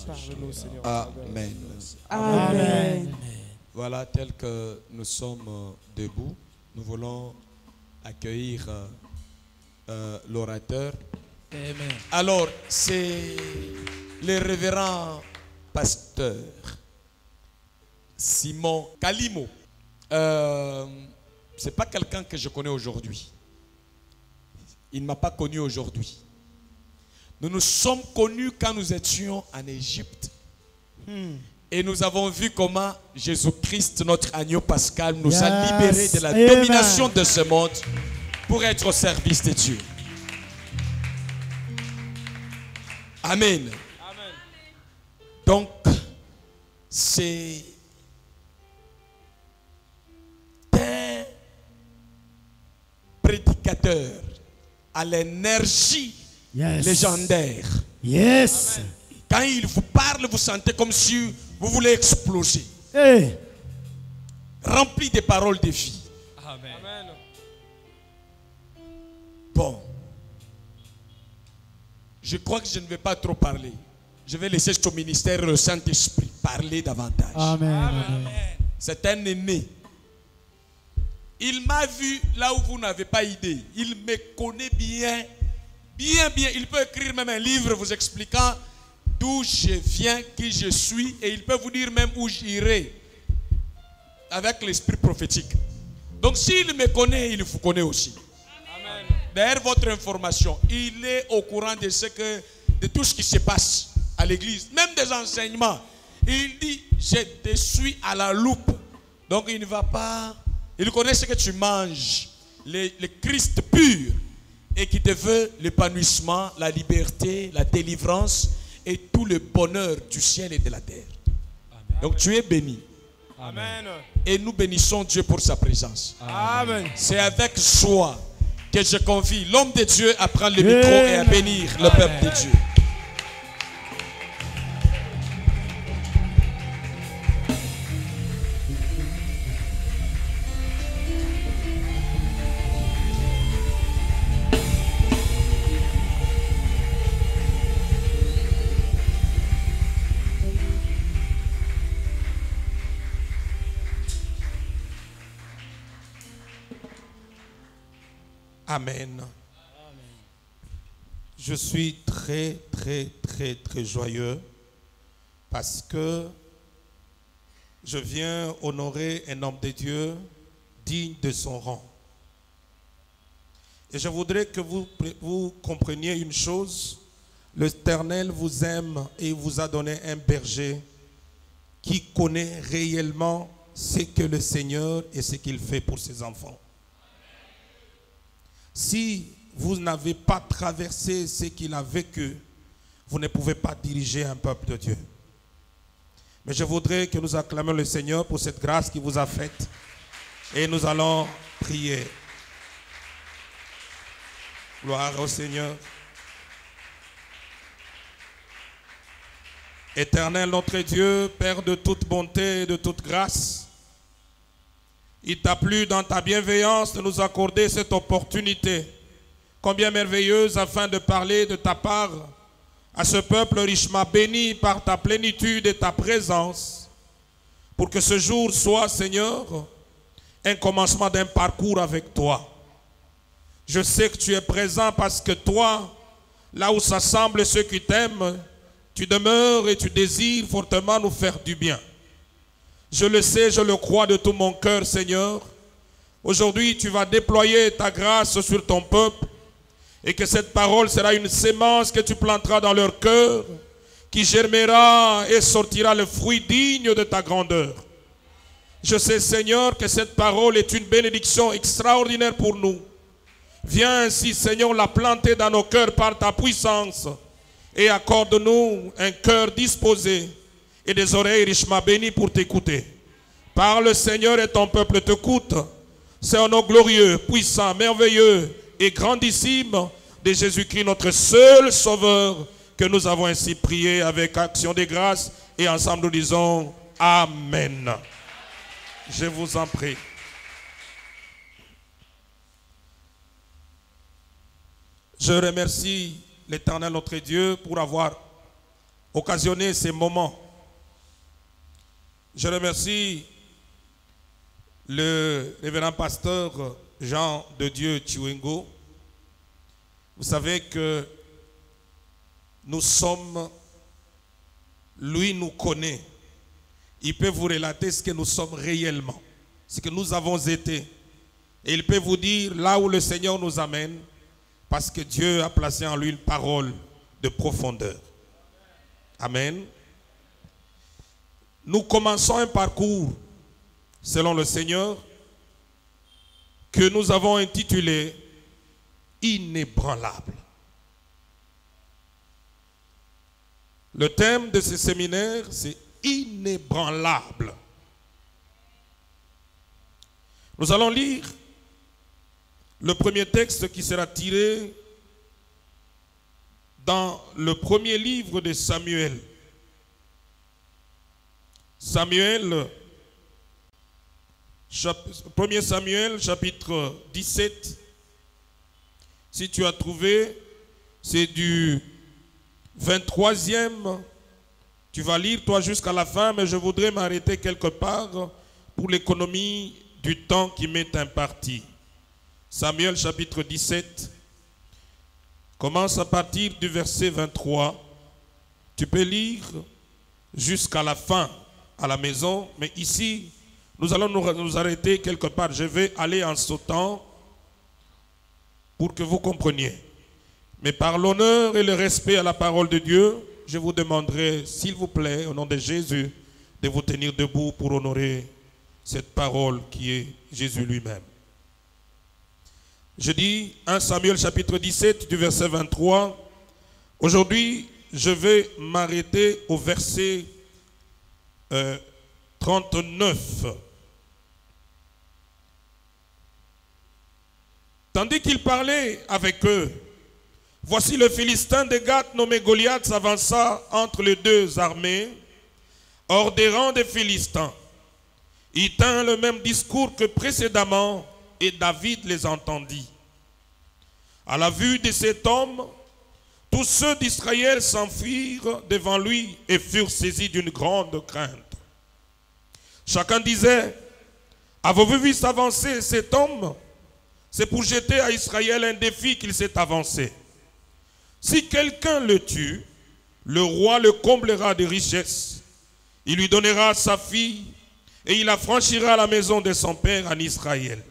Parle-nous, Seigneur. Amen. Amen. Voilà, tel que nous sommes debout, nous voulons accueillir l'orateur. Amen. Alors, c'est le révérend pasteur Simon Kalimo. C'est pas quelqu'un que je connais aujourd'hui. Il ne m'a pas connu aujourd'hui. Nous nous sommes connus quand nous étions en Égypte. Et nous avons vu comment Jésus-Christ, notre agneau pascal, nous a libérés de la domination de ce monde pour être au service de Dieu. Amen. Amen. Donc, c'est un prédicateur à l'énergie légendaire. Yes. Quand il vous parle, vous sentez comme si vous voulez exploser. Hey. Rempli de paroles de vie. Amen. Amen. Bon. Je crois que je ne vais pas trop parler. Je vais laisser au ministère le Saint-Esprit parler davantage. Amen. Amen. C'est un aîné. Il m'a vu là où vous n'avez pas idée. Il me connaît bien. Bien, bien. Il peut écrire même un livre vous expliquant d'où je viens, qui je suis. Et il peut vous dire même où j'irai. Avec l'esprit prophétique. Donc s'il me connaît, il vous connaît aussi. Amen. D'ailleurs, votre information, il est au courant de tout ce qui se passe à l'église. Même des enseignements. Il dit, je te suis à la loupe. Donc il ne va pas... Il connaît ce que tu manges. Le Christ pur. Et qui te veut l'épanouissement, la liberté, la délivrance et tout le bonheur du ciel et de la terre. Amen. Donc tu es béni. Amen. Et nous bénissons Dieu pour sa présence. Amen. C'est avec joie que je confie l'homme de Dieu à prendre le micro et à bénir le peuple de Dieu. Amen. Je suis très, très, très, très joyeux parce que je viens honorer un homme de Dieu digne de son rang. Et je voudrais que vous compreniez une chose. L'Éternel vous aime et vous a donné un berger qui connaît réellement ce que le Seigneur et ce qu'il fait pour ses enfants. Si vous n'avez pas traversé ce qu'il a vécu, vous ne pouvez pas diriger un peuple de Dieu. Mais je voudrais que nous acclamions le Seigneur pour cette grâce qu'il vous a faite. Et nous allons prier. Gloire au Seigneur. Éternel notre Dieu, Père de toute bonté et de toute grâce, il t'a plu dans ta bienveillance de nous accorder cette opportunité, combien merveilleuse, afin de parler de ta part à ce peuple richement béni par ta plénitude et ta présence, pour que ce jour soit, Seigneur, un commencement d'un parcours avec toi. Je sais que tu es présent parce que toi, là où s'assemblent ceux qui t'aiment, tu demeures et tu désires fortement nous faire du bien. Je le sais, je le crois de tout mon cœur, Seigneur. Aujourd'hui, tu vas déployer ta grâce sur ton peuple et que cette parole sera une sémence que tu planteras dans leur cœur, qui germera et sortira le fruit digne de ta grandeur. Je sais, Seigneur, que cette parole est une bénédiction extraordinaire pour nous. Viens ainsi, Seigneur, la planter dans nos cœurs par ta puissance et accorde-nous un cœur disposé et des oreilles richement bénies pour t'écouter. Parle, Seigneur, et ton peuple t'écoute. C'est un nom glorieux, puissant, merveilleux et grandissime de Jésus-Christ, notre seul Sauveur, que nous avons ainsi prié avec action de grâce. Et ensemble nous disons Amen. Je vous en prie. Je remercie l'Éternel notre Dieu pour avoir occasionné ces moments. Je remercie le révérend pasteur Jean de Dieu Chiwengo. Vous savez que nous sommes, lui nous connaît. Il peut vous relater ce que nous sommes réellement, ce que nous avons été. Et il peut vous dire là où le Seigneur nous amène, parce que Dieu a placé en lui une parole de profondeur. Amen. Nous commençons un parcours, selon le Seigneur, que nous avons intitulé « Inébranlable ». Le thème de ce séminaire, c'est « Inébranlable ». Nous allons lire le premier texte qui sera tiré dans le premier livre de Samuel. Samuel, 1 Samuel, chapitre 17. Si tu as trouvé, c'est du 23e. Tu vas lire toi jusqu'à la fin, mais je voudrais m'arrêter quelque part pour l'économie du temps qui m'est imparti. Samuel chapitre 17 commence à partir du verset 23. Tu peux lire jusqu'à la fin à la maison, mais ici, nous allons nous arrêter quelque part. Je vais aller en sautant pour que vous compreniez. Mais par l'honneur et le respect à la parole de Dieu, je vous demanderai, s'il vous plaît, au nom de Jésus, de vous tenir debout pour honorer cette parole qui est Jésus lui-même. Je dis 1 Samuel chapitre 17 du verset 23. Aujourd'hui, je vais m'arrêter au verset 39. Tandis qu'il parlait avec eux, voici le Philistin de Gath nommé Goliath s'avança entre les deux armées, hors des rangs des Philistins. Il tint le même discours que précédemment et David les entendit. À la vue de cet homme, tous ceux d'Israël s'enfuirent devant lui et furent saisis d'une grande crainte. Chacun disait, avez-vous vu s'avancer cet homme? C'est pour jeter à Israël un défi qu'il s'est avancé. Si quelqu'un le tue, le roi le comblera de richesses. Il lui donnera sa fille et il affranchira la maison de son père en Israël.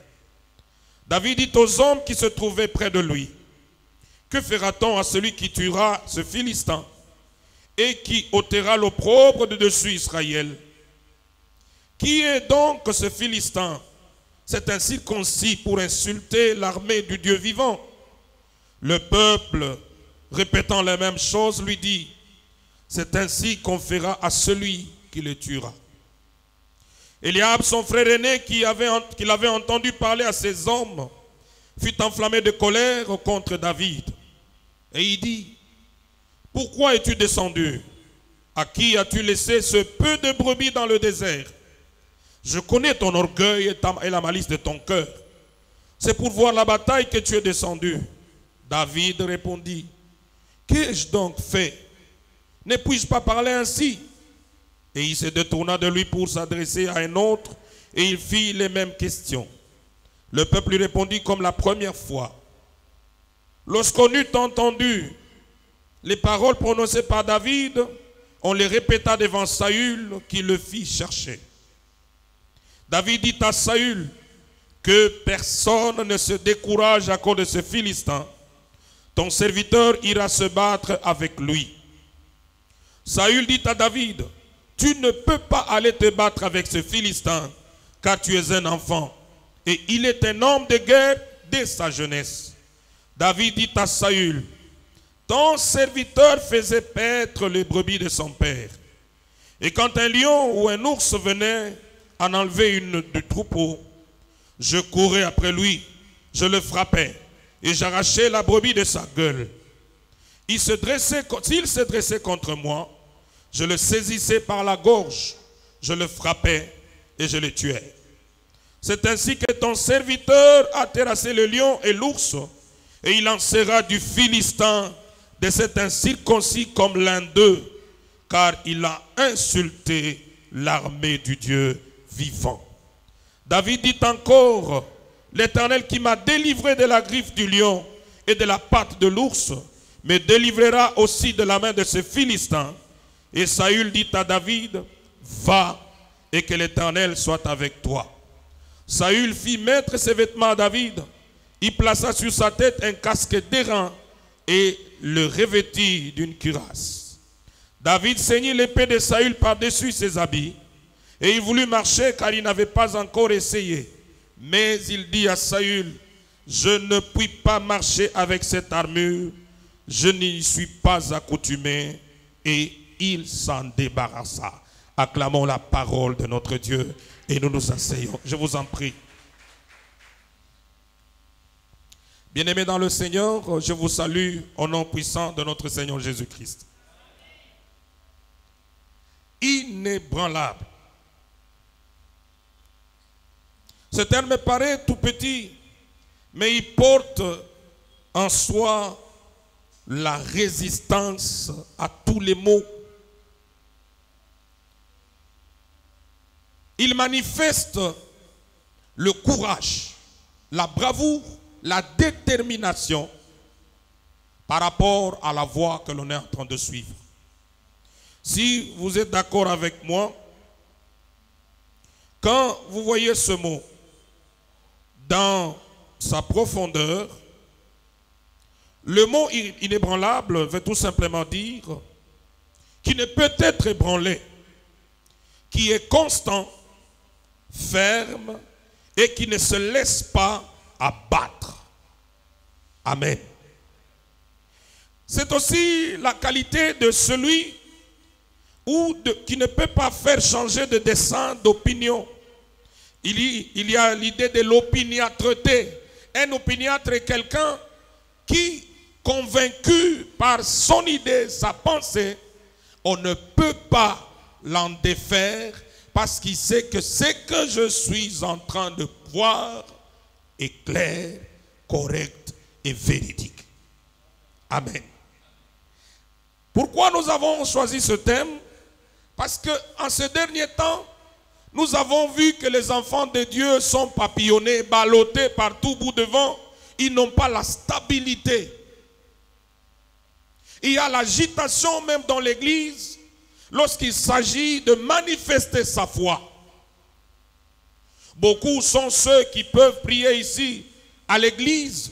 David dit aux hommes qui se trouvaient près de lui, que fera-t-on à celui qui tuera ce Philistin et qui ôtera l'opprobre de dessus Israël? Qui est donc ce Philistin? C'est un circoncis pour insulter l'armée du Dieu vivant. Le peuple, répétant la même chose, lui dit, c'est ainsi qu'on fera à celui qui le tuera. Eliab, son frère aîné, qui avait entendu parler à ces hommes, fut enflammé de colère contre David. Et il dit, pourquoi es-tu descendu? À qui as-tu laissé ce peu de brebis dans le désert? Je connais ton orgueil et la malice de ton cœur. C'est pour voir la bataille que tu es descendu. David répondit, qu'ai-je donc fait? Ne puis-je pas parler ainsi? Et il se détourna de lui pour s'adresser à un autre, et il fit les mêmes questions. Le peuple lui répondit comme la première fois. Lorsqu'on eut entendu les paroles prononcées par David, on les répéta devant Saül, qui le fit chercher. David dit à Saül que personne ne se décourage à cause de ce Philistin. Ton serviteur ira se battre avec lui. Saül dit à David, tu ne peux pas aller te battre avec ce Philistin, car tu es un enfant, et il est un homme de guerre dès sa jeunesse. David dit à Saül, ton serviteur faisait paître les brebis de son père. Et quand un lion ou un ours venait en enlever une du troupeau, je courais après lui, je le frappais, et j'arrachais la brebis de sa gueule. S'il se dressait contre moi, je le saisissais par la gorge, je le frappais et je le tuais. C'est ainsi que ton serviteur a terrassé le lion et l'ours, et il en sera du Philistin de cet incirconcis comme l'un d'eux, car il a insulté l'armée du Dieu vivant. David dit encore, l'Éternel qui m'a délivré de la griffe du lion et de la patte de l'ours, me délivrera aussi de la main de ces Philistins. Et Saül dit à David, va et que l'Éternel soit avec toi. Saül fit mettre ses vêtements à David. Il plaça sur sa tête un casque d'airain et le revêtit d'une cuirasse. David ceignit l'épée de Saül par-dessus ses habits et il voulut marcher car il n'avait pas encore essayé. Mais il dit à Saül, je ne puis pas marcher avec cette armure, je n'y suis pas accoutumé, et il s'en débarrassa. Acclamons la parole de notre Dieu et nous nous asseyons. Je vous en prie. Bien-aimés dans le Seigneur, je vous salue au nom puissant de notre Seigneur Jésus-Christ. Inébranlable. Ce terme me paraît tout petit, mais il porte en soi la résistance à tous les maux. Il manifeste le courage, la bravoure, la détermination par rapport à la voie que l'on est en train de suivre. Si vous êtes d'accord avec moi, quand vous voyez ce mot dans sa profondeur, le mot inébranlable veut tout simplement dire qui ne peut être ébranlé, qui est constant, ferme et qui ne se laisse pas abattre. Amen. C'est aussi la qualité de celui qui ne peut pas faire changer de dessein, d'opinion. Il y a l'idée de l'opiniâtreté. Un opiniâtre est quelqu'un qui, convaincu par son idée, sa pensée, on ne peut pas l'en défaire parce qu'il sait que ce que je suis en train de voir est clair, correct et véridique. Amen. Pourquoi nous avons choisi ce thème? Parce qu'en ce dernier temps, nous avons vu que les enfants de Dieu sont papillonnés, ballottés par tout bout de vent. Ils n'ont pas la stabilité. Il y a l'agitation même dans l'église lorsqu'il s'agit de manifester sa foi. Beaucoup sont ceux qui peuvent prier ici à l'église,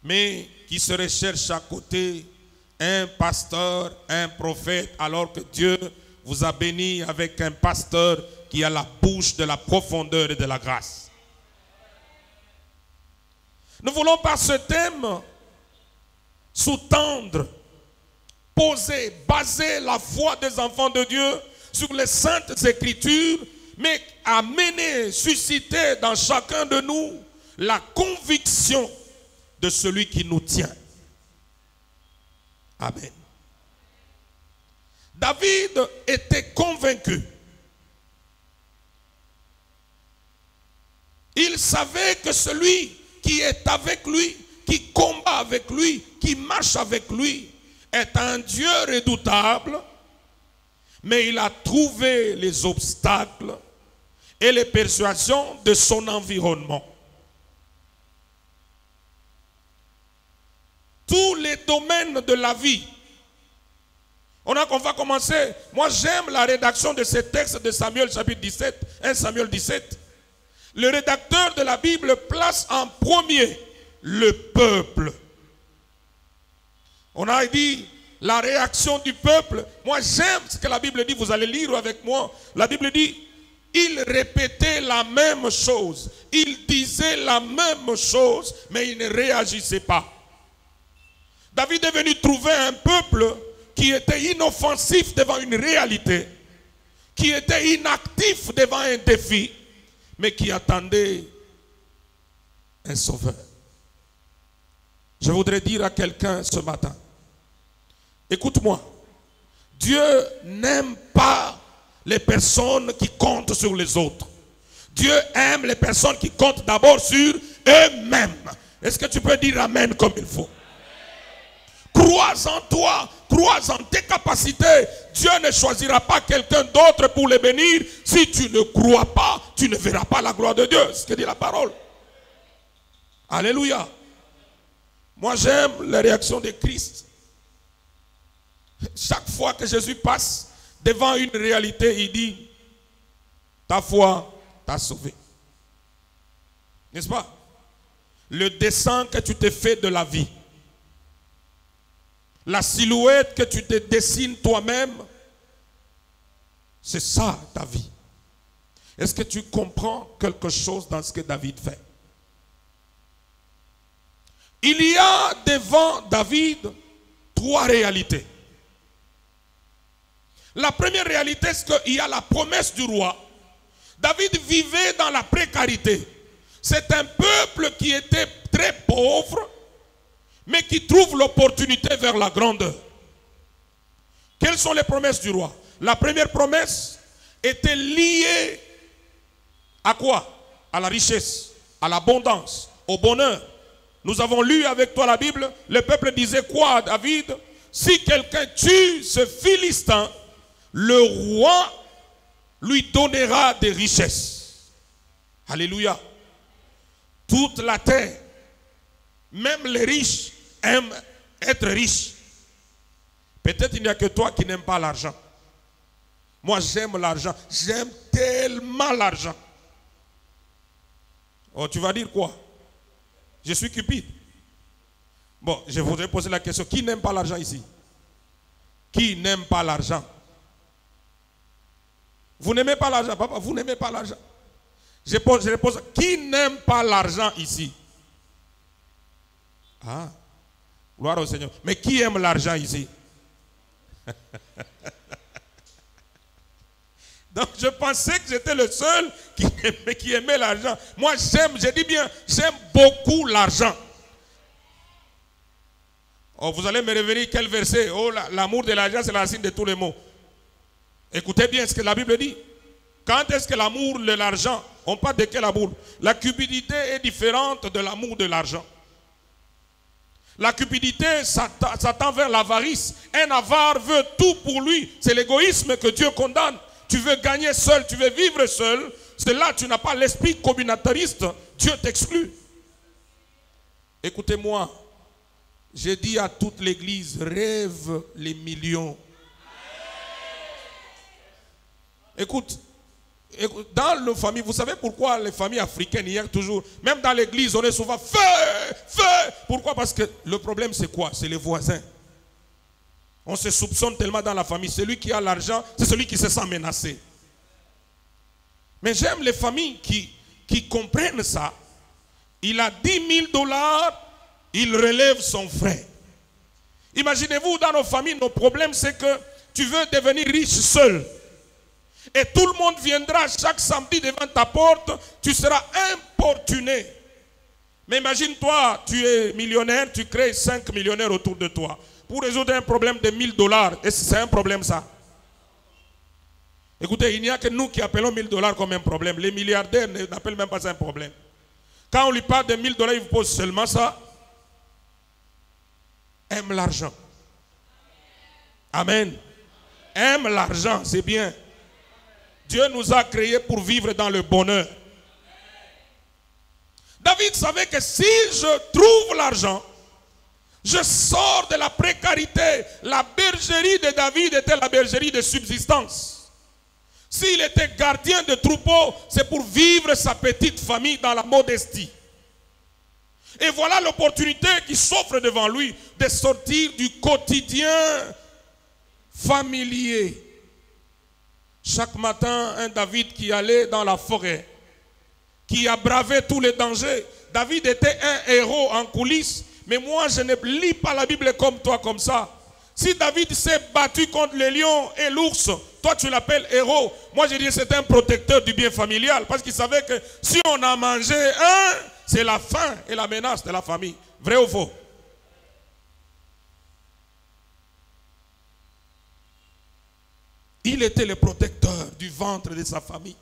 mais qui se recherchent à côté un pasteur, un prophète, alors que Dieu vous a béni avec un pasteur qui a la bouche de la profondeur et de la grâce. Nous voulons par ce thème sous-tendre, poser, baser la foi des enfants de Dieu sur les saintes écritures, mais amener, susciter dans chacun de nous la conviction de celui qui nous tient. Amen. David était convaincu. Il savait que celui qui est avec lui, qui combat avec lui, qui marche avec lui, est un Dieu redoutable, mais il a trouvé les obstacles et les persuasions de son environnement. Tous les domaines de la vie. On va commencer. Moi, j'aime la rédaction de ce texte de Samuel chapitre 17, 1 Samuel 17. Le rédacteur de la Bible place en premier le peuple. On a dit la réaction du peuple. Moi, j'aime ce que la Bible dit. Vous allez lire avec moi. La Bible dit, il répétait la même chose. Il disait la même chose, mais il ne réagissait pas. David est venu trouver un peuple qui était inoffensif devant une réalité, qui était inactif devant un défi, mais qui attendait un sauveur. Je voudrais dire à quelqu'un ce matin, écoute-moi, Dieu n'aime pas les personnes qui comptent sur les autres. Dieu aime les personnes qui comptent d'abord sur eux-mêmes. Est-ce que tu peux dire amen comme il faut? crois en toi, crois en tes capacités. Dieu ne choisira pas quelqu'un d'autre pour les bénir. Si tu ne crois pas, tu ne verras pas la gloire de Dieu. C'est ce que dit la parole. Alléluia. Moi j'aime les réactions de Christ. Chaque fois que Jésus passe devant une réalité, il dit, ta foi t'a sauvé. N'est-ce pas? Le dessin que tu t'es fait de la vie, la silhouette que tu te dessines toi-même, c'est ça ta vie. Est-ce que tu comprends quelque chose dans ce que David fait? Il y a devant David 3 réalités. La première réalité, c'est qu'il y a la promesse du roi. David vivait dans la précarité. C'est un peuple qui était très pauvre, mais qui trouve l'opportunité vers la grandeur. Quelles sont les promesses du roi? La première promesse était liée à quoi? À la richesse, à l'abondance, au bonheur. Nous avons lu avec toi la Bible. Le peuple disait quoi, David? Si quelqu'un tue ce Philistin, le roi lui donnera des richesses. Alléluia. Toute la terre, même les riches, aiment être riches. Peut-être il n'y a que toi qui n'aimes pas l'argent. Moi j'aime l'argent. J'aime tellement l'argent. Oh, tu vas dire quoi? Je suis cupide. Bon, je voudrais poser la question. Qui n'aime pas l'argent ici? Qui n'aime pas l'argent? Vous n'aimez pas l'argent, papa? Vous n'aimez pas l'argent? Je repose. Qui n'aime pas l'argent ici? Ah, gloire au Seigneur. Mais qui aime l'argent ici? Donc je pensais que j'étais le seul qui aimait l'argent. Moi j'aime, je dis bien, j'aime beaucoup l'argent. Oh, vous allez me revenir quel verset? Oh, l'amour de l'argent c'est la racine de tous les maux. Écoutez bien ce que la Bible dit. Quand est-ce que l'amour de l'argent, on parle de quel amour? La cupidité est différente de l'amour de l'argent. La cupidité s'attend vers l'avarice. Un avare veut tout pour lui. C'est l'égoïsme que Dieu condamne. Tu veux gagner seul, tu veux vivre seul. C'est là tu n'as pas l'esprit communautariste. Dieu t'exclut. Écoutez-moi. J'ai dit à toute l'église, rêve les millions. Écoute, dans nos familles, vous savez pourquoi les familles africaines, il y a toujours, même dans l'église, on est souvent feu, feu. Pourquoi? Parce que le problème c'est quoi? C'est les voisins. On se soupçonne tellement dans la famille. Celui qui a l'argent, c'est celui qui se sent menacé. Mais j'aime les familles qui comprennent ça. Il a 10 000 $, il relève son frère. Imaginez-vous, dans nos familles, nos problèmes, c'est que tu veux devenir riche seul. Et tout le monde viendra chaque samedi devant ta porte, tu seras importuné. Mais imagine-toi, tu es millionnaire, tu crées 5 millionnaires autour de toi. Pour résoudre un problème de 1 000 $, est-ce que c'est un problème ça? Écoutez, il n'y a que nous qui appelons 1 000 $ comme un problème. Les milliardaires n'appellent même pas ça un problème. Quand on lui parle de 1 000 $, il vous pose seulement ça. Aime l'argent. Amen. Aime l'argent, c'est bien. Dieu nous a créés pour vivre dans le bonheur. David savait que si je trouve l'argent, je sors de la précarité. La bergerie de David était la bergerie de subsistance. S'il était gardien de troupeau, c'est pour vivre sa petite famille dans la modestie. Et voilà l'opportunité qui s'offre devant lui de sortir du quotidien familier. Chaque matin, un David qui allait dans la forêt, qui a bravé tous les dangers. David était un héros en coulisses, mais moi je ne lis pas la Bible comme toi, comme ça. Si David s'est battu contre les lions et l'ours, toi tu l'appelles héros. Moi je dis que c'est un protecteur du bien familial, parce qu'il savait que si on a mangé un, c'est la faim et la menace de la famille. Vrai ou faux? Il était le protecteur du ventre de sa famille.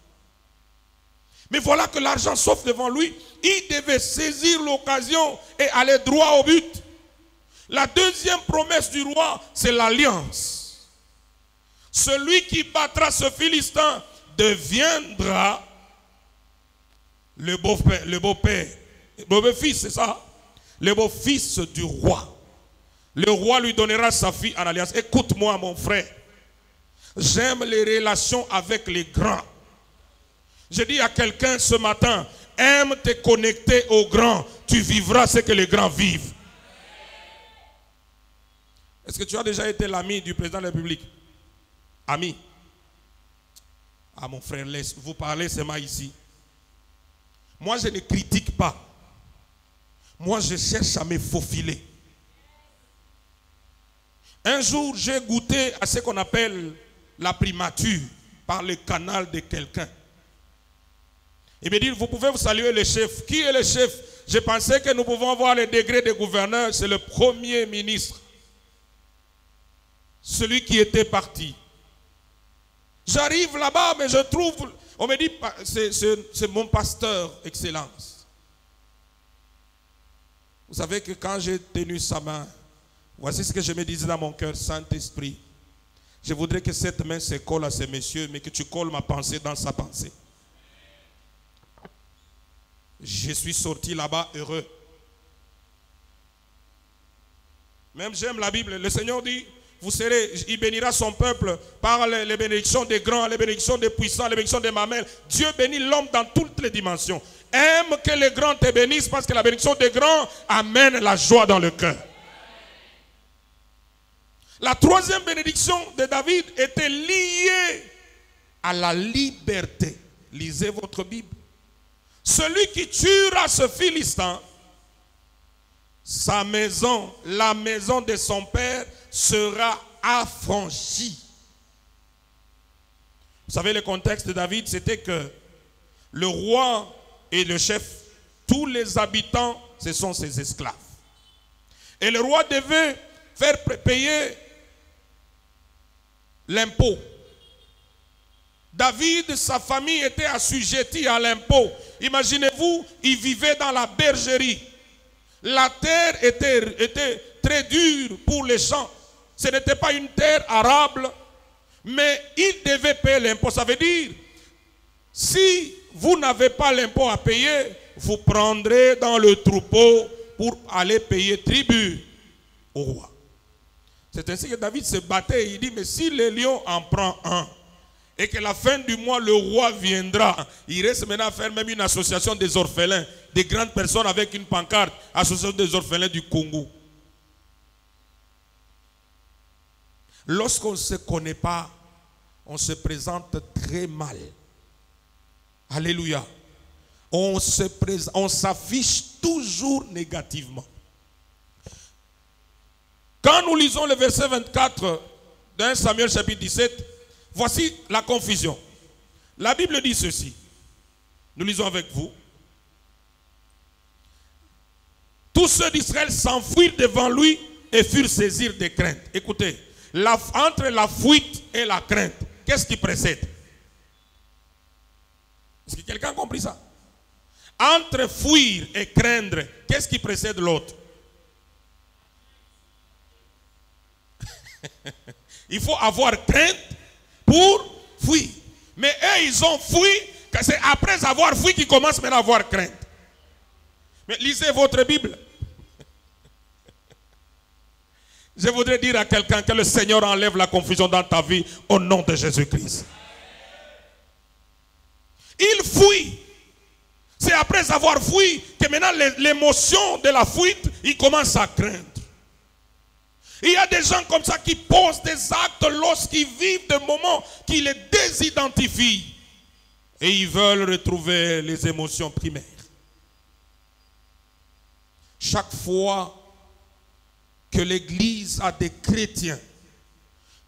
Mais voilà que l'argent s'offre devant lui. Il devait saisir l'occasion et aller droit au but. La deuxième promesse du roi, c'est l'alliance. Celui qui battra ce Philistin deviendra le beau-père, le beau-fils, c'est ça? Le beau-fils du roi. Le roi lui donnera sa fille en alliance. Écoute-moi, mon frère. J'aime les relations avec les grands. Je dis à quelqu'un ce matin, aime te connecter aux grands. Tu vivras ce que les grands vivent. Est-ce que tu as déjà été l'ami du président de la République? Ami. Ah mon frère, laisse vous parler seulement ici. Moi je ne critique pas. Moi je cherche à me faufiler. Un jour j'ai goûté à ce qu'on appelle la primature par le canal de quelqu'un. Il me dit, vous pouvez vous saluer le chef. Qui est le chef? Je pensais que nous pouvons voir le degré de gouverneur. C'est le premier ministre. Celui qui était parti. J'arrive là-bas, mais je trouve... On me dit, c'est mon pasteur, Excellence. Vous savez que quand j'ai tenu sa main, voici ce que je me disais dans mon cœur, Saint-Esprit. Je voudrais que cette main se colle à ces messieurs, mais que tu colles ma pensée dans sa pensée. Je suis sorti là-bas heureux. Même j'aime la Bible. Le Seigneur dit, il bénira son peuple par les bénédictions des grands, les bénédictions des puissants, les bénédictions des mamelles. Dieu bénit l'homme dans toutes les dimensions. Aime que les grands te bénissent parce que la bénédiction des grands amène la joie dans le cœur. La troisième bénédiction de David était liée à la liberté. Lisez votre Bible. Celui qui tuera ce Philistin, sa maison, la maison de son père sera affranchie. Vous savez, le contexte de David, c'était que le roi et le chef, tous les habitants, ce sont ses esclaves. Et le roi devait faire payer l'impôt. David, sa famille était assujettie à l'impôt. Imaginez-vous, il vivait dans la bergerie. La terre était très dure pour les champs. Ce n'était pas une terre arable, mais il devait payer l'impôt. Ça veut dire, si vous n'avez pas l'impôt à payer, vous prendrez dans le troupeau pour aller payer tribut au roi. C'est ainsi que David se battait. Il dit, mais si le lion en prend un, et que la fin du mois, le roi viendra. Il reste maintenant à faire même une association des orphelins, des grandes personnes avec une pancarte, association des orphelins du Congo. Lorsqu'on ne se connaît pas, on se présente très mal. Alléluia. On s'affiche toujours négativement. Quand nous lisons le verset 24 d'un Samuel chapitre 17, voici la confusion. La Bible dit ceci. Nous lisons avec vous. Tous ceux d'Israël s'enfuirent devant lui et furent saisis de crainte. Écoutez, entre la fuite et la crainte, qu'est-ce qui précède? Est-ce que quelqu'un a compris ça? Entre fuir et craindre, qu'est-ce qui précède l'autre? Il faut avoir crainte pour fuir. Mais eux, ils ont fui. C'est après avoir fui qu'ils commencent maintenant à avoir crainte. Mais lisez votre Bible. Je voudrais dire à quelqu'un que le Seigneur enlève la confusion dans ta vie au nom de Jésus-Christ. Il fuit. C'est après avoir fui que maintenant l'émotion de la fuite, il commence à craindre. Il y a des gens comme ça qui posent des actes lorsqu'ils vivent des moments qui les désidentifient. Et ils veulent retrouver les émotions primaires. Chaque fois que l'Église a des chrétiens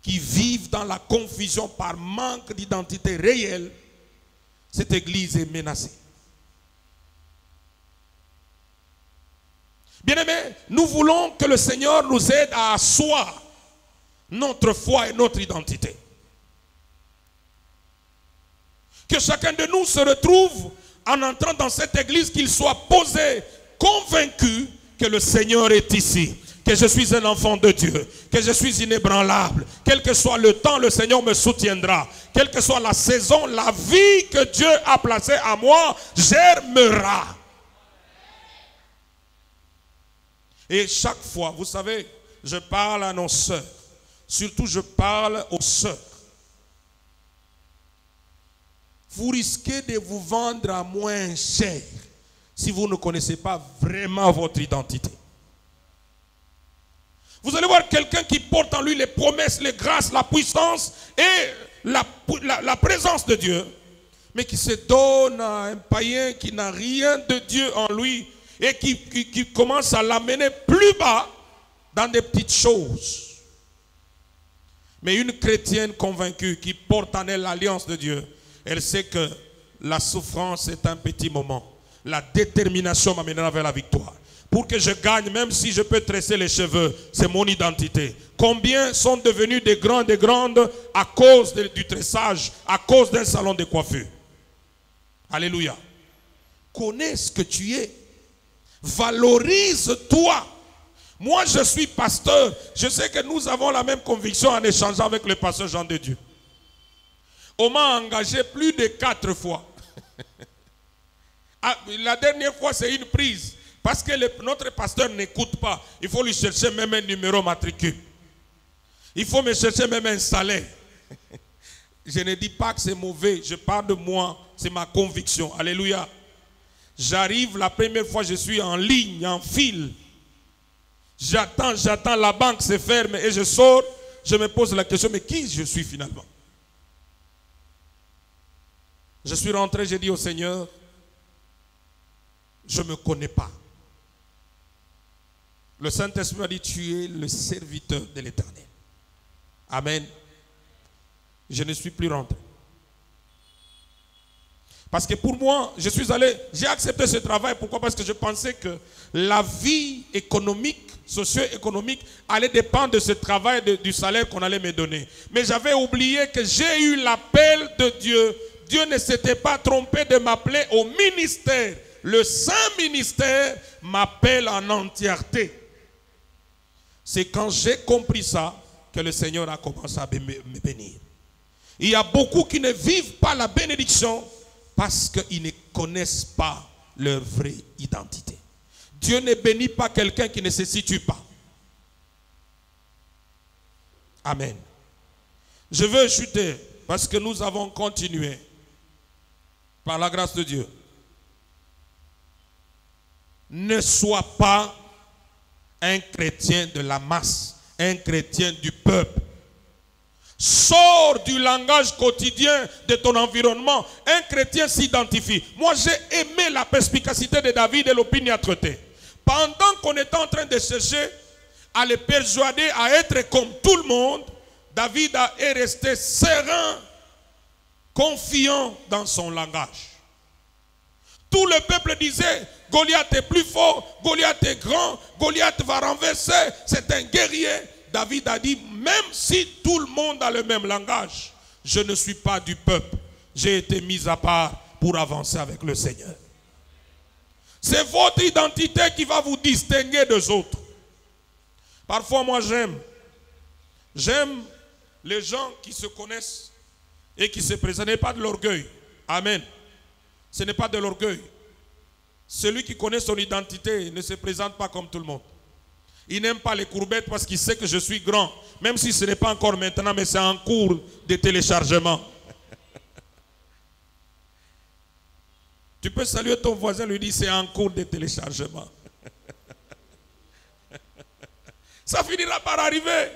qui vivent dans la confusion par manque d'identité réelle, cette Église est menacée. Bien-aimés, nous voulons que le Seigneur nous aide à asseoir notre foi et notre identité. Que chacun de nous se retrouve en entrant dans cette église, qu'il soit posé, convaincu que le Seigneur est ici, que je suis un enfant de Dieu, que je suis inébranlable. Quel que soit le temps, le Seigneur me soutiendra. Quelle que soit la saison, la vie que Dieu a placée à moi germera. Et chaque fois, vous savez, je parle à nos sœurs. Surtout, je parle aux sœurs. Vous risquez de vous vendre à moins cher si vous ne connaissez pas vraiment votre identité. Vous allez voir quelqu'un qui porte en lui les promesses, les grâces, la puissance et la présence de Dieu, mais qui se donne à un païen qui n'a rien de Dieu en lui et qui commence à l'amener plus bas dans des petites choses. Mais une chrétienne convaincue qui porte en elle l'alliance de Dieu, elle sait que la souffrance est un petit moment. La détermination m'amènera vers la victoire. Pour que je gagne, même si je peux tresser les cheveux, c'est mon identité. Combien sont devenus des grands, des grandes à cause du tressage, à cause d'un salon de coiffure? Alléluia. Connais ce que tu es. Valorise-toi. Moi, je suis pasteur. Je sais que nous avons la même conviction en échangeant avec le pasteur Jean de Dieu. On m'a engagé plus de 4 fois. La dernière fois, c'est une prise. Parce que notre pasteur n'écoute pas. Il faut lui chercher même un numéro matricule. Il faut me chercher même un salaire. Je ne dis pas que c'est mauvais. Je parle de moi. C'est ma conviction. Alléluia. J'arrive, la première fois, je suis en ligne, en file. J'attends, la banque se ferme et je sors. Je me pose la question, mais qui je suis finalement? Je suis rentré, j'ai dit au Seigneur, je ne me connais pas. Le Saint-Esprit m'a dit, tu es le serviteur de l'Éternel. Amen. Je ne suis plus rentré. Parce que pour moi, j'ai accepté ce travail. Pourquoi? Parce que je pensais que la vie économique, socio-économique, allait dépendre de ce travail, du salaire qu'on allait me donner. Mais j'avais oublié que j'ai eu l'appel de Dieu. Dieu ne s'était pas trompé de m'appeler au ministère. Le saint ministère m'appelle en entièreté. C'est quand j'ai compris ça que le Seigneur a commencé à me bénir. Il y a beaucoup qui ne vivent pas la bénédiction parce qu'ils ne connaissent pas leur vraie identité. Dieu ne bénit pas quelqu'un qui ne se situe pas. Amen. Je veux chuter parce que nous avons continué par la grâce de Dieu. Ne sois pas un chrétien de la masse, un chrétien du peuple. Sors du langage quotidien de ton environnement. Un chrétien s'identifie. Moi, j'ai aimé la perspicacité de David et l'opiniâtreté. Pendant qu'on était en train de chercher à le persuader à être comme tout le monde, David est resté serein, confiant dans son langage. Tout le peuple disait, Goliath est plus fort, Goliath est grand, Goliath va renverser, c'est un guerrier. David a dit, même si tout le monde a le même langage, je ne suis pas du peuple. J'ai été mis à part pour avancer avec le Seigneur. C'est votre identité qui va vous distinguer des autres. Parfois, moi, j'aime les gens qui se connaissent et qui se présentent. Ce n'est pas de l'orgueil. Amen. Ce n'est pas de l'orgueil. Celui qui connaît son identité ne se présente pas comme tout le monde. Il n'aime pas les courbettes parce qu'il sait que je suis grand. Même si ce n'est pas encore maintenant, mais c'est en cours de téléchargement. Tu peux saluer ton voisin, lui dire c'est en cours de téléchargement. Ça finira par arriver.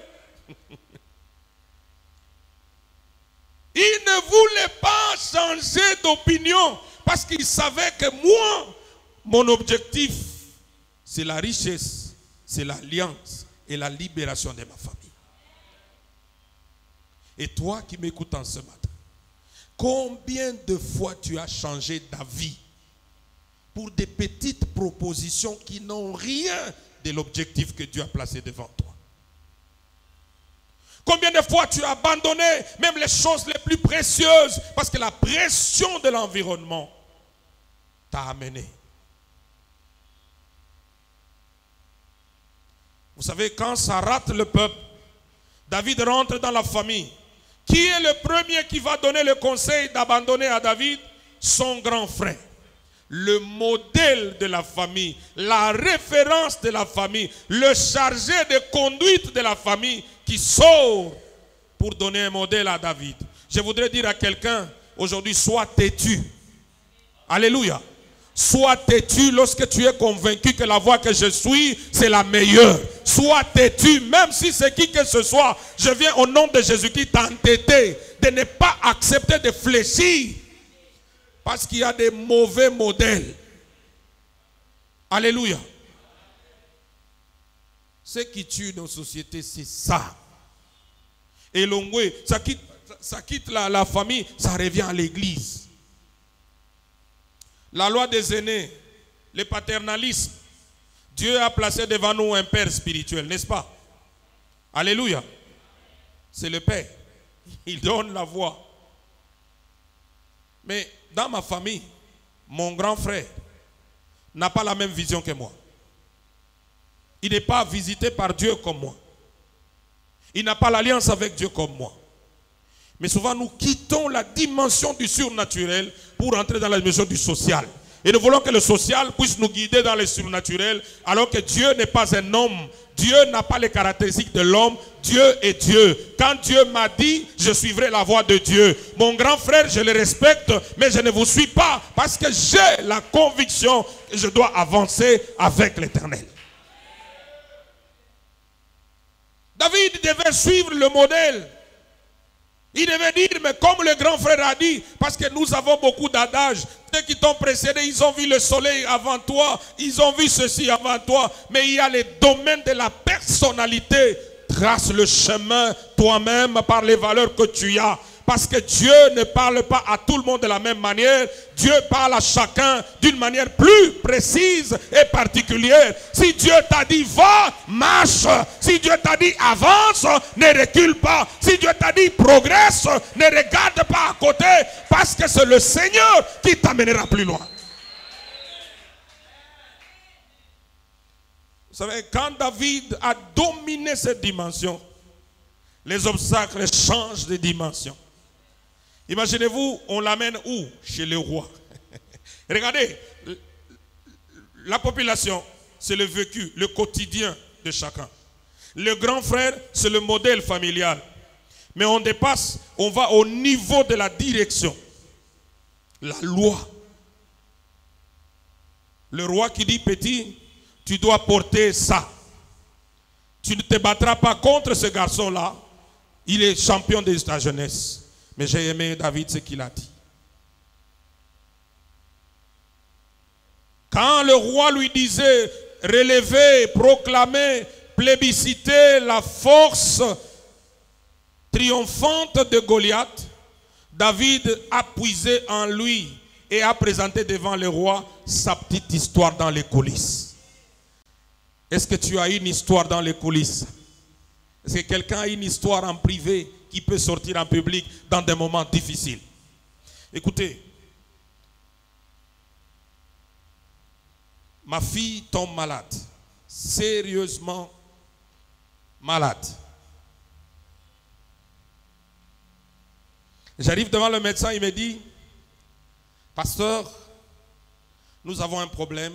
Il ne voulait pas changer d'opinion parce qu'il savait que moi, mon objectif, c'est la richesse, c'est l'alliance et la libération de ma famille. Et toi qui m'écoutes en ce matin, combien de fois tu as changé d'avis pour des petites propositions qui n'ont rien de l'objectif que Dieu a placé devant toi? Combien de fois tu as abandonné même les choses les plus précieuses parce que la pression de l'environnement t'a amené? Vous savez, quand ça rate le peuple, David rentre dans la famille. Qui est le premier qui va donner le conseil d'abandonner à David? Son grand frère. Le modèle de la famille, la référence de la famille, le chargé de conduite de la famille qui sort pour donner un modèle à David. Je voudrais dire à quelqu'un aujourd'hui, sois têtu. Alléluia. Sois têtu lorsque tu es convaincu que la voie que je suis, c'est la meilleure. Sois têtu, même si c'est qui que ce soit. Je viens au nom de Jésus-Christ t'entêter, de ne pas accepter de fléchir. Parce qu'il y a des mauvais modèles. Alléluia. Ce qui tue nos sociétés, c'est ça. Et l'ongoué, ça quitte la famille, ça revient à l'église. La loi des aînés, le paternalisme. Dieu a placé devant nous un père spirituel, n'est-ce pas? Alléluia. C'est le père. Il donne la voix. Mais dans ma famille, mon grand frère n'a pas la même vision que moi. Il n'est pas visité par Dieu comme moi. Il n'a pas l'alliance avec Dieu comme moi. Mais souvent, nous quittons la dimension du surnaturel pour entrer dans la dimension du social. Et nous voulons que le social puisse nous guider dans le surnaturel, alors que Dieu n'est pas un homme. Dieu n'a pas les caractéristiques de l'homme. Dieu est Dieu. Quand Dieu m'a dit, je suivrai la voie de Dieu. Mon grand frère, je le respecte, mais je ne vous suis pas parce que j'ai la conviction que je dois avancer avec l'Éternel. David devait suivre le modèle. Il devait dire, mais comme le grand frère a dit, parce que nous avons beaucoup d'adages. Ceux qui t'ont précédé, ils ont vu le soleil avant toi, ils ont vu ceci avant toi. Mais il y a les domaines de la personnalité. Trace le chemin toi-même par les valeurs que tu as. Parce que Dieu ne parle pas à tout le monde de la même manière. Dieu parle à chacun d'une manière plus précise et particulière. Si Dieu t'a dit va, marche. Si Dieu t'a dit avance, ne recule pas. Si Dieu t'a dit progresse, ne regarde pas à côté. Parce que c'est le Seigneur qui t'amènera plus loin. Vous savez, quand David a dominé cette dimension, les obstacles changent de dimension. Imaginez-vous, on l'amène où? Chez le roi. Regardez, la population, c'est le vécu, le quotidien de chacun. Le grand frère, c'est le modèle familial. Mais on dépasse, on va au niveau de la direction. La loi. Le roi qui dit, petit, tu dois porter ça. Tu ne te battras pas contre ce garçon-là. Il est champion de ta jeunesse. Mais j'ai aimé David ce qu'il a dit. Quand le roi lui disait relever, proclamer, plébisciter la force triomphante de Goliath, David a puisé en lui et a présenté devant le roi sa petite histoire dans les coulisses. Est-ce que tu as une histoire dans les coulisses? Est-ce que quelqu'un a une histoire en privé qui peut sortir en public dans des moments difficiles? Écoutez, ma fille tombe malade, sérieusement malade. J'arrive devant le médecin, il me dit, pasteur, nous avons un problème,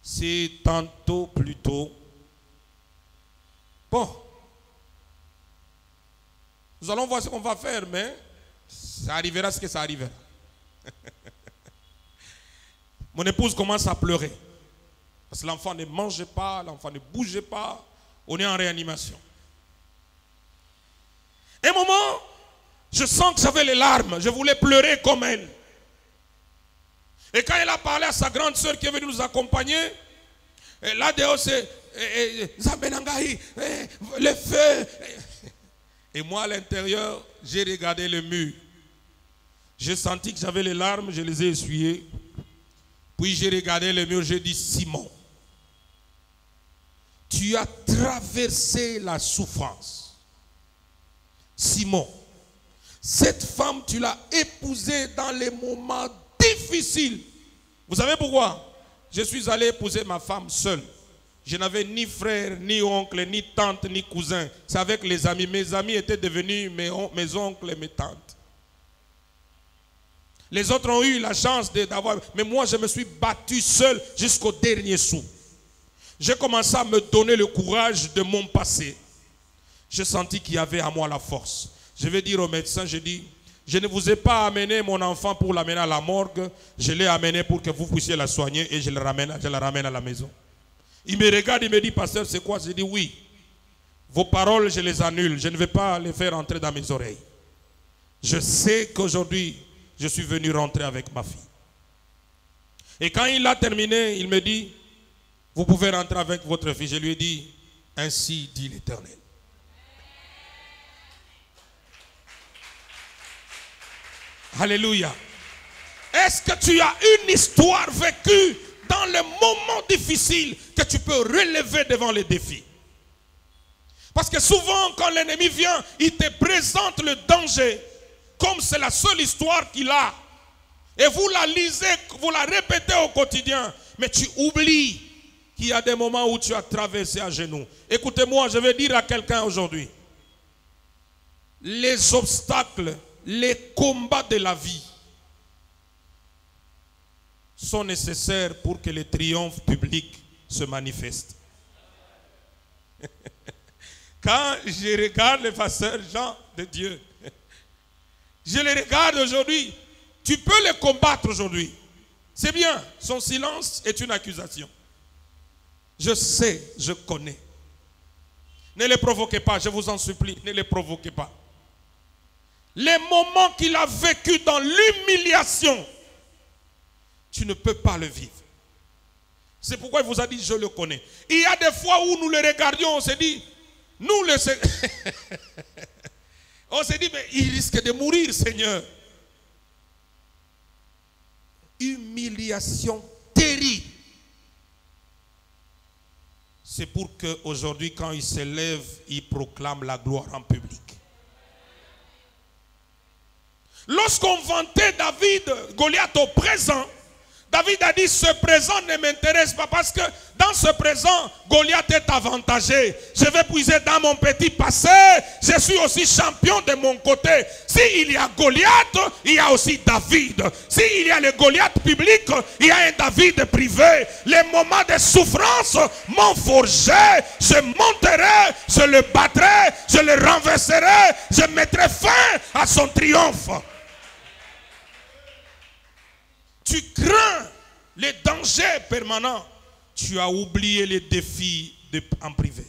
c'est tantôt plus tôt. Bon, nous allons voir ce qu'on va faire, mais ça arrivera ce que ça arrivera. Mon épouse commence à pleurer. Parce que l'enfant ne mangeait pas, l'enfant ne bougeait pas. On est en réanimation. Un moment, je sens que j'avais les larmes. Je voulais pleurer comme elle. Et quand elle a parlé à sa grande sœur qui est venue nous accompagner, là dehors c'est Zambenangaï, le feu. Et moi à l'intérieur, j'ai regardé le mur. J'ai senti que j'avais les larmes, je les ai essuyées. Puis j'ai regardé le mur, j'ai dit, Simon, tu as traversé la souffrance. Simon, cette femme, tu l'as épousée dans les moments difficiles. Vous savez pourquoi? Je suis allé épouser ma femme seule. Je n'avais ni frère, ni oncle, ni tante, ni cousin. C'est avec les amis. Mes amis étaient devenus mes oncles et mes tantes. Les autres ont eu la chance d'avoir... Mais moi, je me suis battu seul jusqu'au dernier sou. J'ai commencé à me donner le courage de mon passé. J'ai senti qu'il y avait à moi la force. Je vais dire au médecin, je dis, je ne vous ai pas amené mon enfant pour l'amener à la morgue. Je l'ai amené pour que vous puissiez la soigner et je la ramène à la maison. Il me regarde, il me dit, pasteur, c'est quoi? Je dis, oui. Vos paroles, je les annule. Je ne vais pas les faire entrer dans mes oreilles. Je sais qu'aujourd'hui, je suis venu rentrer avec ma fille. Et quand il a terminé, il me dit, vous pouvez rentrer avec votre fille. Je lui ai dit, ainsi dit l'Éternel. Alléluia. Est-ce que tu as une histoire vécue dans les moments difficiles que tu peux relever devant les défis? Parce que souvent, quand l'ennemi vient, il te présente le danger comme c'est la seule histoire qu'il a. Et vous la lisez, vous la répétez au quotidien. Mais tu oublies qu'il y a des moments où tu as traversé à genoux. Écoutez-moi, je vais dire à quelqu'un aujourd'hui. Les obstacles, les combats de la vie sont nécessaires pour que le triomphe public se manifeste. Quand je regarde le pasteur Jean de Dieu, je le regarde aujourd'hui, tu peux le combattre aujourd'hui. C'est bien, son silence est une accusation. Je sais, je connais. Ne les provoquez pas, je vous en supplie, ne les provoquez pas. Les moments qu'il a vécu dans l'humiliation, tu ne peux pas le vivre. C'est pourquoi il vous a dit, je le connais. Il y a des fois où nous le regardions, on s'est dit, nous le... on s'est dit, mais il risque de mourir, Seigneur. Humiliation terrible. C'est pour qu'aujourd'hui, quand il se lève, il proclame la gloire en public. Lorsqu'on vantait David, Goliath au présent, David a dit, ce présent ne m'intéresse pas parce que dans ce présent, Goliath est avantagé. Je vais puiser dans mon petit passé. Je suis aussi champion de mon côté. S'il y a Goliath, il y a aussi David. S'il y a le Goliath public, il y a un David privé. Les moments de souffrance m'ont forgé. Je monterai, je le battrai, je le renverserai. Je mettrai fin à son triomphe. Tu crains les dangers permanents. Tu as oublié les défis en privé.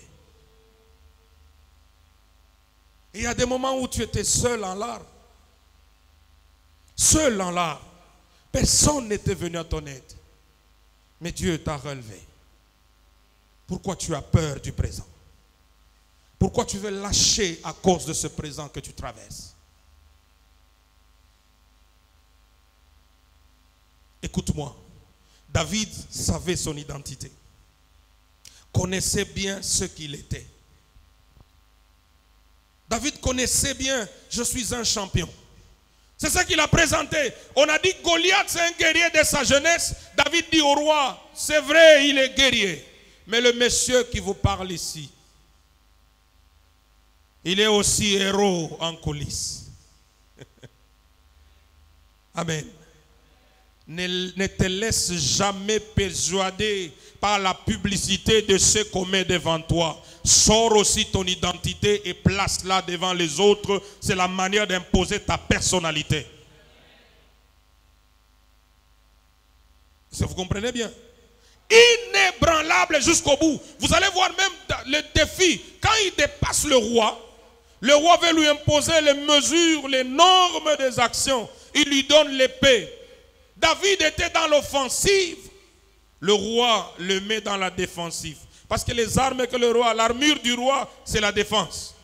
Il y a des moments où tu étais seul en larmes. Seul en larmes. Personne n'était venu à ton aide. Mais Dieu t'a relevé. Pourquoi tu as peur du présent? Pourquoi tu veux lâcher à cause de ce présent que tu traverses? Écoute-moi, David savait son identité, connaissait bien ce qu'il était. David connaissait bien, je suis un champion. C'est ça qu'il a présenté. On a dit Goliath c'est un guerrier de sa jeunesse. David dit au roi, c'est vrai il est guerrier. Mais le monsieur qui vous parle ici, il est aussi héros en coulisses. Amen. Ne te laisse jamais persuader par la publicité de ce qu'on met devant toi. Sors aussi ton identité et place-la devant les autres. C'est la manière d'imposer ta personnalité. Vous comprenez bien? Inébranlable jusqu'au bout. Vous allez voir même le défi. Quand il dépasse le roi veut lui imposer les mesures, les normes des actions. Il lui donne l'épée. David était dans l'offensive. Le roi le met dans la défensive. Parce que les armes que le roi, l'armure du roi, c'est la défense.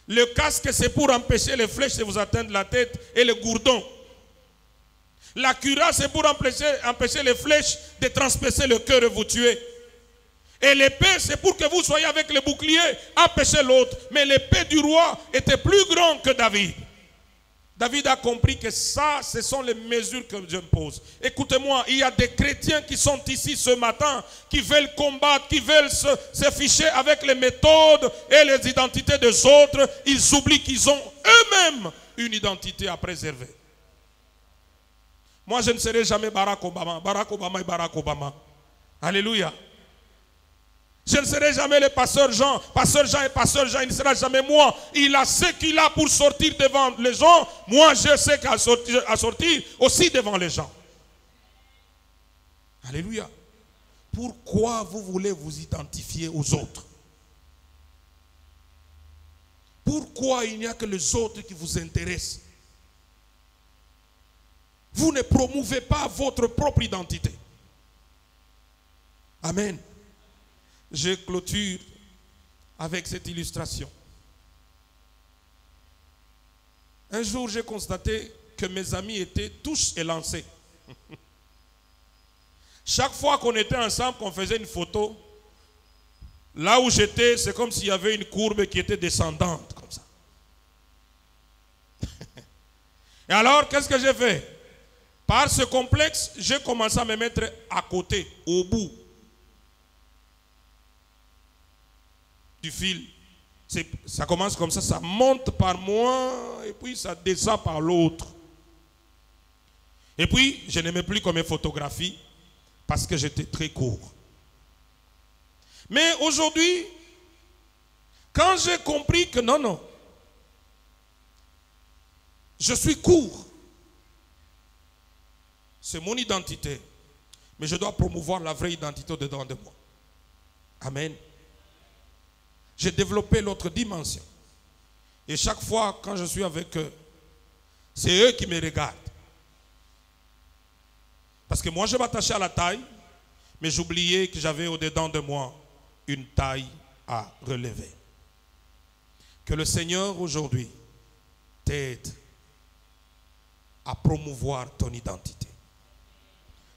Le casque, c'est pour empêcher les flèches de vous atteindre la tête et le gourdon. La cuirasse, c'est pour empêcher les flèches de transpercer le cœur et vous tuer. Et l'épée, c'est pour que vous soyez avec le bouclier, empêcher l'autre. Mais l'épée du roi était plus grande que David. David a compris que ça, ce sont les mesures que Dieu me pose. Écoutez-moi, il y a des chrétiens qui sont ici ce matin, qui veulent combattre, qui veulent se ficher avec les méthodes et les identités des autres. Ils oublient qu'ils ont eux-mêmes une identité à préserver. Moi, je ne serai jamais Barack Obama. Barack Obama est Barack Obama. Alléluia. Je ne serai jamais le pasteur Jean. Pasteur Jean est pasteur Jean, il ne sera jamais moi. Il a ce qu'il a pour sortir devant les gens. Moi, je sais qu'à sortir aussi devant les gens. Alléluia. Pourquoi vous voulez vous identifier aux autres? Pourquoi il n'y a que les autres qui vous intéressent? Vous ne promouvez pas votre propre identité. Amen. Je clôture avec cette illustration. Un jour, j'ai constaté que mes amis étaient tous élancés. Chaque fois qu'on était ensemble, qu'on faisait une photo, là où j'étais, c'est comme s'il y avait une courbe qui était descendante, comme ça. Et alors, qu'est-ce que j'ai fait? Par ce complexe, j'ai commencé à me mettre à côté, au bout du fil. Ça commence comme ça monte par moi et puis ça descend par l'autre. Et puis, je n'aimais plus qu'on me photographie parce que j'étais très court. Mais aujourd'hui, quand j'ai compris que non, je suis court, c'est mon identité, mais je dois promouvoir la vraie identité dedans de moi. Amen. J'ai développé l'autre dimension. Et chaque fois, quand je suis avec eux, c'est eux qui me regardent. Parce que moi, je m'attachais à la taille, mais j'oubliais que j'avais au-dedans de moi une taille à relever. Que le Seigneur, aujourd'hui, t'aide à promouvoir ton identité.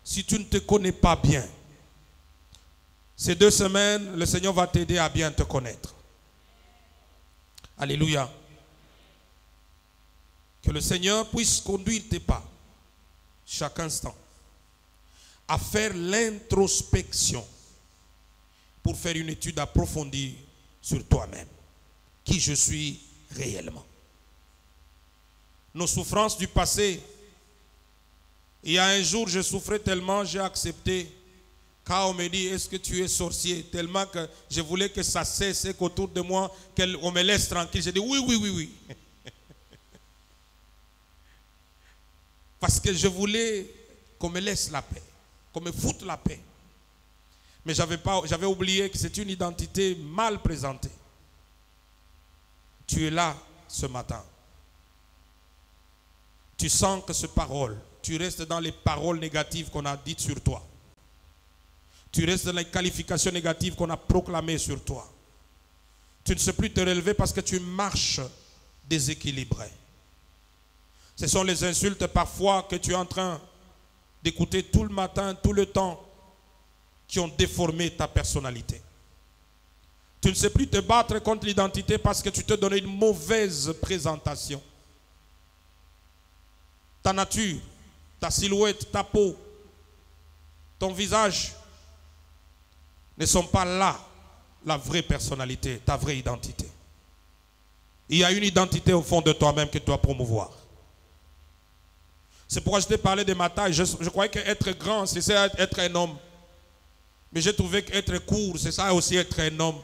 Si tu ne te connais pas bien, ces 2 semaines, le Seigneur va t'aider à bien te connaître. Alléluia. Que le Seigneur puisse conduire tes pas, chaque instant, à faire l'introspection pour faire une étude approfondie sur toi-même. Qui je suis réellement. Nos souffrances du passé. Il y a un jour, je souffrais tellement, j'ai accepté. Quand on me dit, est-ce que tu es sorcier? Tellement que je voulais que ça cesse et qu'autour de moi, qu'on me laisse tranquille. J'ai dit, oui. Parce que je voulais qu'on me laisse la paix, qu'on me foute la paix. Mais j'avais oublié que c'est une identité mal présentée. Tu es là ce matin. Tu sens que ces paroles, tu restes dans les paroles négatives qu'on a dites sur toi. Tu restes dans les qualifications négatives qu'on a proclamées sur toi. Tu ne sais plus te relever parce que tu marches déséquilibré. Ce sont les insultes parfois que tu es en train d'écouter tout le matin, tout le temps, qui ont déformé ta personnalité. Tu ne sais plus te battre contre l'identité parce que tu te donnes une mauvaise présentation. Ta nature, ta silhouette, ta peau, ton visage ne sont pas là la vraie personnalité, ta vraie identité. Il y a une identité au fond de toi-même que tu dois promouvoir. C'est pourquoi je t'ai parlé de ma taille. Je croyais qu'être grand, c'est ça, être un homme. Mais j'ai trouvé qu'être court, c'est ça aussi être un homme.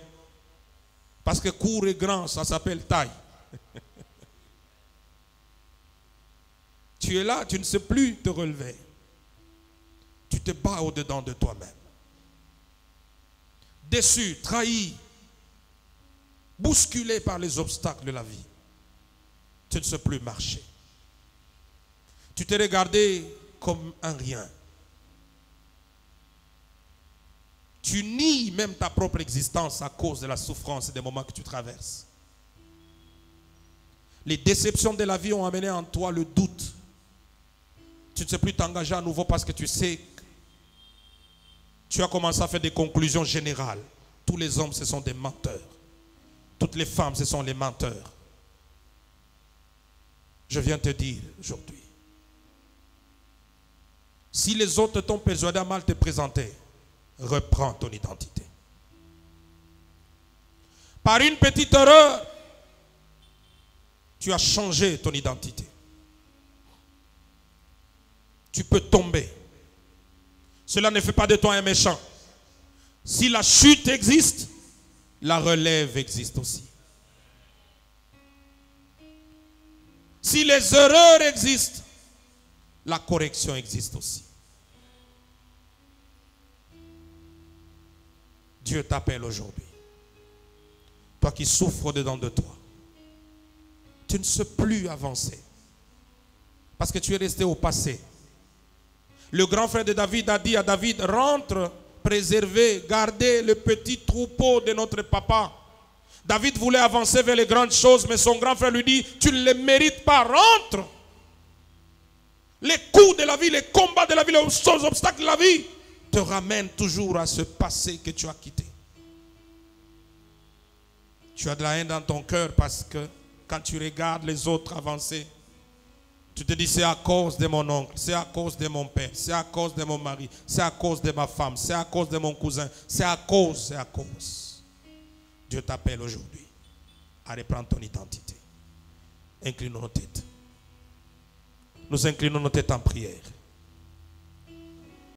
Parce que court et grand, ça s'appelle taille. Tu es là, tu ne sais plus te relever. Tu te bats au-dedans de toi-même. Déçu, trahi, bousculé par les obstacles de la vie. Tu ne sais plus marcher. Tu t'es regardé comme un rien. Tu nies même ta propre existence à cause de la souffrance et des moments que tu traverses. Les déceptions de la vie ont amené en toi le doute. Tu ne sais plus t'engager à nouveau parce que tu sais que tu as commencé à faire des conclusions générales. Tous les hommes, ce sont des menteurs. Toutes les femmes, ce sont les menteurs. Je viens te dire aujourd'hui, si les autres t'ont persuadé à mal te présenter, reprends ton identité. Par une petite erreur, tu as changé ton identité. Tu peux tomber. Cela ne fait pas de toi un méchant. Si la chute existe, la relève existe aussi. Si les erreurs existent, la correction existe aussi. Dieu t'appelle aujourd'hui. Toi qui souffres dedans de toi. Tu ne sais plus avancer. Parce que tu es resté au passé. Le grand frère de David a dit à David, rentre, préserver, garder le petit troupeau de notre papa. David voulait avancer vers les grandes choses, mais son grand frère lui dit, tu ne les mérites pas, rentre. Les coups de la vie, les combats de la vie, les obstacles de la vie te ramènent toujours à ce passé que tu as quitté. Tu as de la haine dans ton cœur parce que quand tu regardes les autres avancer, tu te dis c'est à cause de mon oncle, c'est à cause de mon père, c'est à cause de mon mari, c'est à cause de ma femme, c'est à cause de mon cousin, c'est à cause. Dieu t'appelle aujourd'hui à reprendre ton identité. Inclinons nos têtes. Nous inclinons nos têtes en prière.